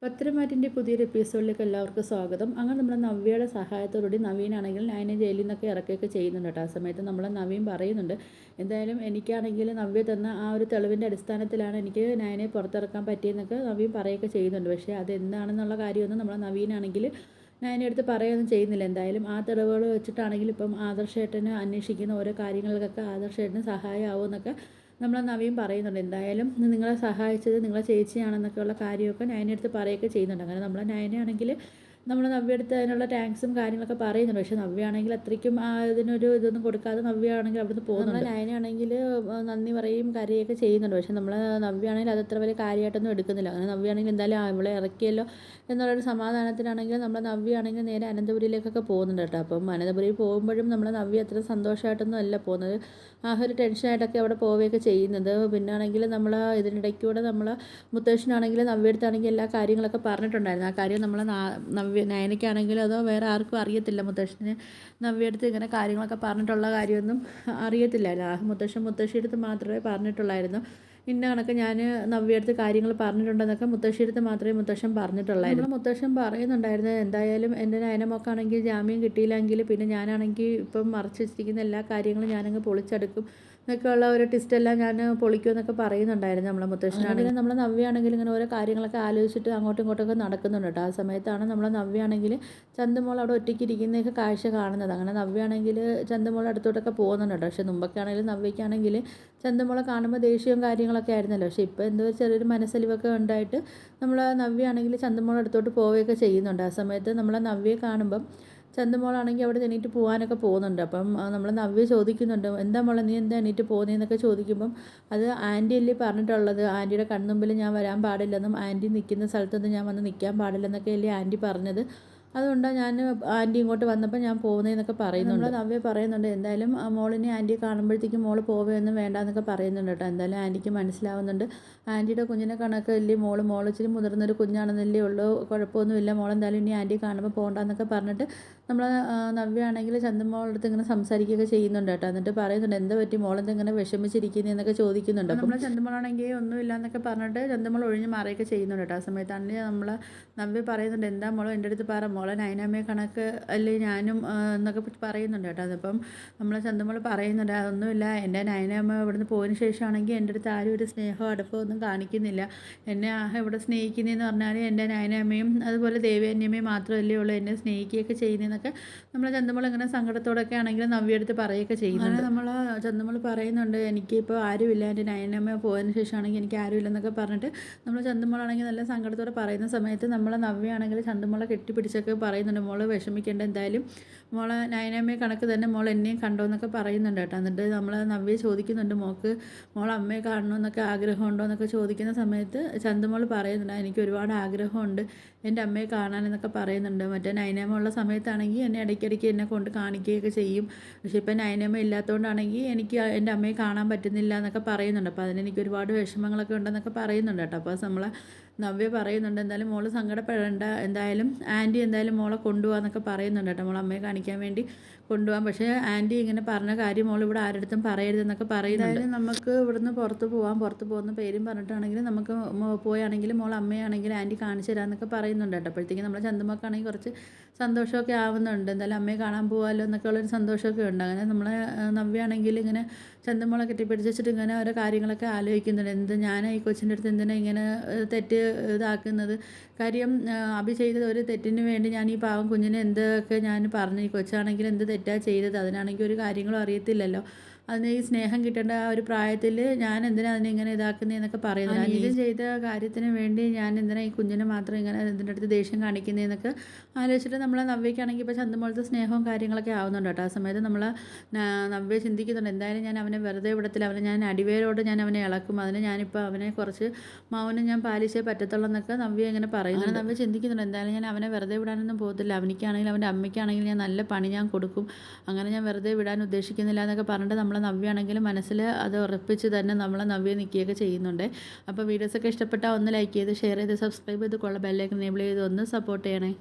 പത്തരമാറ്റിൻ്റെ പുതിയൊരു എപ്പിസോഡിലേക്ക് എല്ലാവർക്കും സ്വാഗതം. അങ്ങനെ നമ്മൾ നവ്യയുടെ സഹായത്തോടുകൂടി നവീനാണെങ്കിൽ നയനെ ജയിലിൽ നിന്നൊക്കെ ഇറക്കുകയൊക്കെ ചെയ്യുന്നുണ്ട് കേട്ടോ. ആ സമയത്ത് നമ്മൾ നവീൻ പറയുന്നുണ്ട്, എന്തായാലും എനിക്കാണെങ്കിൽ നവ്യ തന്ന ആ ഒരു തെളിവിൻ്റെ അടിസ്ഥാനത്തിലാണ് എനിക്ക് നയനെ പുറത്തിറക്കാൻ പറ്റിയെന്നൊക്കെ നവീൻ പറയുകയൊക്കെ ചെയ്യുന്നുണ്ട്. പക്ഷേ അതെന്താണെന്നുള്ള കാര്യമൊന്നും നമ്മൾ നവീനാണെങ്കിൽ നയനെ അടുത്ത് പറയുകയൊന്നും ചെയ്യുന്നില്ല. എന്തായാലും ആ തെളിവുകൾ വെച്ചിട്ടാണെങ്കിൽ ഇപ്പം ആദർശേട്ടന് അന്വേഷിക്കുന്ന ഓരോ കാര്യങ്ങൾക്കൊക്കെ ആദർശേട്ടന് സഹായമാവുമെന്നൊക്കെ നമ്മളെ നവീൻ പറയുന്നുണ്ട്. എന്തായാലും നിങ്ങളെ സഹായിച്ചത് നിങ്ങളെ ചേച്ചിയാണെന്നൊക്കെയുള്ള കാര്യമൊക്കെ നയനടുത്ത് പറയുകയൊക്കെ ചെയ്യുന്നുണ്ട്. അങ്ങനെ നമ്മളെ നയനയാണെങ്കിൽ നമ്മൾ നവ്യടുത്ത് അതിനുള്ള താങ്ക്സും കാര്യങ്ങളൊക്കെ പറയുന്നുണ്ട്. പക്ഷേ നവ്യാണെങ്കിൽ അത്രയ്ക്കും ഇതിനൊരു ഇതൊന്നും കൊടുക്കാതെ നവ്യാണെങ്കിൽ അവിടുന്ന് പോകുന്നുണ്ട്. നയനാണെങ്കിൽ നന്ദി പറയും കരയൊക്കെ ചെയ്യുന്നുണ്ട്. പക്ഷേ നമ്മൾ നവ്യാണെങ്കിൽ അതത്ര വലിയ കാര്യമായിട്ടൊന്നും എടുക്കുന്നില്ല. അങ്ങനെ നവ്യാണെങ്കിൽ എന്തായാലും അവളെ ഇറക്കിയല്ലോ എന്നുള്ളൊരു സമാധാനത്തിനാണെങ്കിൽ നമ്മൾ നവ്യാണെങ്കിൽ നേരെ അനന്തപുരിയിലേക്കൊക്കെ പോകുന്നുണ്ട് കേട്ടോ. അപ്പം അനന്തപുരിയിൽ പോകുമ്പോഴും നമ്മൾ നവ്യ അത്ര സന്തോഷമായിട്ടൊന്നും അല്ല പോകുന്നത്. ആ ഒരു ടെൻഷനായിട്ടൊക്കെ അവിടെ പോവുകയൊക്കെ ചെയ്യുന്നത്. പിന്നെ ആണെങ്കിൽ നമ്മൾ ഇതിനിടയ്ക്കൂടെ നമ്മൾ മുത്തശ്ശനാണെങ്കിൽ നവ്യടുത്താണെങ്കിൽ എല്ലാ കാര്യങ്ങളൊക്കെ പറഞ്ഞിട്ടുണ്ടായിരുന്നു. ആ കാര്യം നമ്മൾ നയനയ്ക്കാണെങ്കിലും അതോ വേറെ ആർക്കും അറിയത്തില്ല. മുത്തശ്ശന് നവ്യടുത്ത് ഇങ്ങനെ കാര്യങ്ങളൊക്കെ പറഞ്ഞിട്ടുള്ള കാര്യമൊന്നും അറിയത്തില്ലായിരുന്നു. മുത്തശ്ശിയുടെ മാത്രമേ പറഞ്ഞിട്ടുള്ളായിരുന്നു. ഇന്ന കണക്ക് ഞാൻ നവ്യടുത്ത് കാര്യങ്ങൾ പറഞ്ഞിട്ടുണ്ടെന്നൊക്കെ മുത്തശ്ശിയുടെ മാത്രമേ മുത്തശ്ശൻ പറഞ്ഞിട്ടുള്ളായിരുന്നു. മുത്തശ്ശൻ പറയുന്നുണ്ടായിരുന്നു, എന്തായാലും എൻ്റെ നയനമൊക്കാണെങ്കിൽ ജാമ്യം കിട്ടിയില്ലെങ്കിൽ പിന്നെ ഞാനാണെങ്കിൽ ഇപ്പം മറച്ചു വെച്ചിരിക്കുന്ന എല്ലാ കാര്യങ്ങളും ഞാനങ്ങ് പൊളിച്ചെടുക്കും എന്നൊക്കെയുള്ള ഒരു ടിസ്റ്റെല്ലാം ഞാൻ പൊളിക്കുമെന്നൊക്കെ പറയുന്നുണ്ടായിരുന്നു നമ്മളെ മുത്തശ്ശനാണെങ്കിലും. നമ്മളെ നവ്യാണെങ്കിൽ ഇങ്ങനെ ഓരോ കാര്യങ്ങളൊക്കെ ആലോചിച്ചിട്ട് അങ്ങോട്ടും ഇങ്ങോട്ടൊക്കെ നടക്കുന്നുണ്ട് കേട്ടോ. ആ സമയത്താണ് നമ്മളെ നവ്യാണെങ്കിൽ ചന്തുമോൾ അവിടെ ഒറ്റയ്ക്ക് ഇരിക്കുന്നതൊക്കെ കാഴ്ച കാണുന്നത്. അങ്ങനെ നവ്യാണെങ്കിൽ ചന്തുമോൾ അടുത്തോട്ടൊക്കെ പോകുന്നുണ്ട് കേട്ടോ. പക്ഷേ മുമ്പൊക്കെയാണെങ്കിലും നവ്യയ്ക്കാണെങ്കിൽ ചന്തുമോളെ കാണുമ്പോൾ ദേഷ്യവും കാര്യങ്ങളൊക്കെ ആയിരുന്നല്ലോ. പക്ഷേ ഇപ്പോൾ എന്തോ ചെറിയൊരു മനസ്സലിവൊക്കെ ഉണ്ടായിട്ട് നമ്മൾ നവ്യാണെങ്കിൽ ചന്തുമോൾ അടുത്തോട്ട് പോവുകയൊക്കെ ചെയ്യുന്നുണ്ട്. ആ സമയത്ത് നമ്മളെ നവ്യയെ കാണുമ്പം ചന്തുമോളാണെങ്കിൽ അവിടെ എണീറ്റ് പോകാനൊക്കെ പോകുന്നുണ്ട്. അപ്പം നമ്മൾ നവ്യ ചോദിക്കുന്നുണ്ട്, എന്താ മോളെ നീ എന്താ എണീറ്റ് പോകുന്നതെന്നൊക്കെ ചോദിക്കുമ്പം അത് ആൻറ്റി അല്ലേ പറഞ്ഞിട്ടുള്ളത്, ആൻറ്റിയുടെ കൺമുമ്പിൽ ഞാൻ വരാൻ പാടില്ലെന്നും ആൻറ്റി നിൽക്കുന്ന സ്ഥലത്തൊന്നും ഞാൻ വന്ന് നിൽക്കാൻ പാടില്ലെന്നൊക്കെ അല്ലേ ആൻറ്റി പറഞ്ഞത്, അതുകൊണ്ടാണ് ഞാൻ ആൻറ്റി ഇങ്ങോട്ട് വന്നപ്പോൾ ഞാൻ പോകുന്നതെന്നൊക്കെ പറയുന്നുണ്ട്. നവ്യ പറയുന്നുണ്ട്, എന്തായാലും മോളിനെ ആൻറ്റിയെ കാണുമ്പോഴത്തേക്കും മോൾ പോവുകയൊന്നും വേണ്ടാന്നൊക്കെ പറയുന്നുണ്ട് കേട്ടോ. എന്തായാലും ആൻറ്റിക്ക് മനസ്സിലാവുന്നുണ്ട്, ആൻറ്റിയുടെ കുഞ്ഞിനെ കണക്കല്ലേ മോൾ ഇച്ചിരി മുതിർന്നൊരു കുഞ്ഞാണെന്നല്ലേ ഉള്ളൂ, കുഴപ്പമൊന്നുമില്ല, മോളെന്തായാലും ഇനി ആൻറ്റിയെ കാണുമ്പോൾ പോകണ്ടെന്നൊക്കെ പറഞ്ഞിട്ട് നമ്മൾ നവ്യ ആണെങ്കിൽ ചന്ദമോളടുത്ത് ഇങ്ങനെ സംസാരിക്കുകയൊക്കെ ചെയ്യുന്നുണ്ട് കേട്ടോ. എന്നിട്ട് പറയുന്നുണ്ട്, എന്താ പറ്റി മോളെന്താ ഇങ്ങനെ വിഷമിച്ചിരിക്കുന്നതെന്നൊക്കെ ചോദിക്കുന്നുണ്ട്. നമ്മൾ ചന്ദമോളാണെങ്കിൽ ഒന്നുമില്ല എന്നൊക്കെ പറഞ്ഞിട്ട് ചന്ദമോൾ ഒഴിഞ്ഞ് മാറുകയൊക്കെ ചെയ്യുന്നുണ്ട് കേട്ടോ. ആ സമയത്താണെങ്കിൽ നമ്മൾ നവ്യ പറയുന്നുണ്ട്, എന്താ മോളോ എൻ്റെ അടുത്ത് പറ, മോളെ നയനാമ്മയെ കണക്ക് അല്ലേ ഞാനും എന്നൊക്കെ പറയുന്നുണ്ട് കേട്ടോ. അതിപ്പം നമ്മൾ ചന്ദമോൾ പറയുന്നുണ്ട്, അതൊന്നുമില്ല, എൻ്റെ നയനാമ്മ ഇവിടുന്ന് പോയതിന് ശേഷമാണെങ്കിൽ എൻ്റെ അടുത്ത് ആരും ഒരു സ്നേഹമോ അടുപ്പമോ ഒന്നും കാണിക്കുന്നില്ല. എന്നെ ഇവിടെ സ്നേഹിക്കുന്നതെന്ന് പറഞ്ഞാൽ എൻ്റെ നയനാമ്മയും അതുപോലെ ദേവയാന്യമ്മയും മാത്രമല്ലേ ഉള്ളൂ എന്നെ സ്നേഹിക്കുകയൊക്കെ ചെയ്യുന്നതെന്നൊക്കെ നമ്മൾ ചന്ദമോൾ ഇങ്ങനെ സങ്കടത്തോടൊക്കെ ആണെങ്കിലും നവ്യയെടുത്ത് പറയുകയൊക്കെ ചെയ്യുന്നുണ്ട്. നമ്മൾ ചന്ദമോൾ പറയുന്നുണ്ട്, എനിക്കിപ്പോൾ ആരുമില്ല, എൻ്റെ നയനമ്മ പോയതിന് ശേഷമാണെങ്കിൽ എനിക്ക് ആരുമില്ലെന്നൊക്കെ പറഞ്ഞിട്ട് നമ്മൾ ചന്ദമോളാണെങ്കിൽ നല്ല സങ്കടത്തോടെ പറയുന്ന സമയത്ത് നമ്മൾ നവ്യാണെങ്കിൽ ചന്ദമോളെ കെട്ടിപ്പിടിച്ചൊക്കെ പറയുന്നുണ്ട്, മോള് വിഷമിക്കേണ്ട, എന്തായാലും മോളെ നയനമ്മയെ കണക്ക് തന്നെ മോൾ എന്നെയും കണ്ടോ എന്നൊക്കെ പറയുന്നുണ്ട് കേട്ടോ. എന്നിട്ട് നമ്മൾ നവ്യ ചോദിക്കുന്നുണ്ട്, മോൾ അമ്മയെ കാണണമെന്നൊക്കെ ആഗ്രഹമുണ്ടോ എന്നൊക്കെ ചോദിക്കുന്ന സമയത്ത് ചന്ദമോൾ പറയുന്നുണ്ട്, എനിക്ക് ഒരുപാട് ആഗ്രഹമുണ്ട് എൻ്റെ അമ്മയെ കാണാനെന്നൊക്കെ പറയുന്നുണ്ട്. മറ്റേ നയനമ്മ ഉള്ള സമയത്താണെങ്കിൽ എന്നെ ഇടയ്ക്കിടയ്ക്ക് എന്നെ കൊണ്ട് കാണിക്കുകയൊക്കെ ചെയ്യും. പക്ഷേ ഇപ്പം നയനമ്മ ഇല്ലാത്തതുകൊണ്ടാണെങ്കിൽ എനിക്ക് എൻ്റെ അമ്മയെ കാണാൻ പറ്റുന്നില്ല എന്നൊക്കെ പറയുന്നുണ്ട്. അപ്പോൾ അതിനെനിക്ക് ഒരുപാട് വിഷമങ്ങളൊക്കെ ഉണ്ടെന്നൊക്കെ പറയുന്നുണ്ട് കേട്ടോ. അപ്പോൾ നമ്മളെ നവ്യ പറയുന്നുണ്ട്, എന്തായാലും മോൾ സങ്കടപ്പെടേണ്ട, എന്തായാലും ആൻറ്റി എന്തായാലും മോളെ കൊണ്ടുപോകാമെന്നൊക്കെ പറയുന്നുണ്ട് കേട്ടോ. മോൾ അമ്മയെ കാണിക്കാൻ വേണ്ടി കൊണ്ടുപോകാം, പക്ഷേ ആൻറ്റി ഇങ്ങനെ പറഞ്ഞ കാര്യം മോൾ ഇവിടെ ആരുടെ പറയരുതെന്നൊക്കെ പറയുന്നുണ്ട്. എന്തായാലും നമുക്ക് ഇവിടുന്ന് പുറത്ത് പോകാം, പുറത്ത് പോകുന്ന പേരും പറഞ്ഞിട്ടാണെങ്കിൽ നമുക്ക് പോയാണെങ്കിൽ മോൾ അമ്മയാണെങ്കിൽ ആൻറ്റി കാണിച്ചു തരാമെന്നൊക്കെ പറയുന്നുണ്ട് കേട്ടോ. അപ്പോഴത്തേക്കും നമ്മൾ ചന്ദമൊക്കെയാണെങ്കിൽ കുറച്ച് സന്തോഷമൊക്കെ ആവുന്നുണ്ട്, എന്തായാലും അമ്മയെ കാണാൻ പോകാമല്ലോ എന്നൊക്കെ ഉള്ളൊരു സന്തോഷമൊക്കെ ഉണ്ട്. അങ്ങനെ നമ്മൾ നവ്യാണെങ്കിൽ ഇങ്ങനെ ചന്ദമോളെ കെട്ടിപ്പിടിച്ചിട്ട് ഇങ്ങനെ ഓരോ കാര്യങ്ങളൊക്കെ ആലോചിക്കുന്നുണ്ട്, എന്ത് ഞാൻ ഈ കൊച്ചിൻ്റെ അടുത്ത് എന്തിനാണ് ഇങ്ങനെ തെറ്റ് ഇതാക്കുന്നത്, കാര്യം അഭി ചെയ്തത് ഒരു തെറ്റിന് വേണ്ടി ഞാൻ ഈ പാവം കുഞ്ഞിനെ എന്തൊക്കെ ഞാൻ പറഞ്ഞു, ഈ കൊച്ചാണെങ്കിൽ എന്ത് തെറ്റാണ് ചെയ്തത്, അതിനാണെങ്കിൽ ഒരു കാര്യങ്ങളും അറിയത്തില്ലല്ലോ, അതിന് ഈ സ്നേഹം കിട്ടേണ്ട ആ ഒരു പ്രായത്തിൽ ഞാൻ എന്തിനാണ് അതിനെ ഇങ്ങനെ ഇതാക്കുന്നതെന്നൊക്കെ പറയുന്നത്, നീതി ചെയ്ത കാര്യത്തിന് വേണ്ടി ഞാൻ എന്തിനാണ് ഈ കുഞ്ഞിനെ മാത്രം ഇങ്ങനെ ഇതിൻ്റെ അടുത്ത് ദേഷ്യം കാണിക്കുന്നതെന്നൊക്കെ ആലോചിച്ചിട്ട് നമ്മൾ നവ്യയ്ക്കാണെങ്കിൽ ഇപ്പോൾ ചന്തമോളത്തെ സ്നേഹവും കാര്യങ്ങളൊക്കെ ആവുന്നുണ്ട് കേട്ടോ. ആ സമയത്ത് നമ്മൾ നവ്യ ചിന്തിക്കുന്നുണ്ട്, എന്തായാലും ഞാൻ അവനെ വെറുതെ വിടത്തില്ല, അവനെ ഞാൻ അടിവേരോട് ഞാൻ അവനെ ഇളക്കും, അതിന് ഞാനിപ്പോൾ അവനെ കുറച്ച് മൗനം ഞാൻ പാലിച്ചേ പറ്റത്തുള്ളൂ എന്നൊക്കെ നവ്യ ഇങ്ങനെ പറയുന്നു. അങ്ങനെ നവ്യ ചിന്തിക്കുന്നുണ്ട്, എന്തായാലും ഞാൻ അവനെ വെറുതെ വിടാനൊന്നും പോകത്തില്ല, അവനിക്കാണെങ്കിലും അവൻ്റെ അമ്മയ്ക്കാണെങ്കിലും ഞാൻ നല്ല പണി ഞാൻ കൊടുക്കും, അങ്ങനെ ഞാൻ വെറുതെ വിടാൻ ഉദ്ദേശിക്കുന്നില്ല എന്നൊക്കെ പറഞ്ഞിട്ട് നമ്മളെ നവ്യാണെങ്കിലും മനസ്സിൽ അത് ഉറപ്പിച്ച് തന്നെ നമ്മളെ നവ്യ നിൽക്കുകയൊക്കെ ചെയ്യുന്നുണ്ട്. അപ്പോൾ വീഡിയോസൊക്കെ ഇഷ്ടപ്പെട്ടാൽ ഒന്ന് ലൈക്ക് ചെയ്ത് ഷെയർ ചെയ്ത് സബ്സ്ക്രൈബ് ചെയ്ത് ബെല്ലൈക്കൺ എനേബിൾ ചെയ്ത് ഒന്ന് സപ്പോർട്ട് ചെയ്യണേ.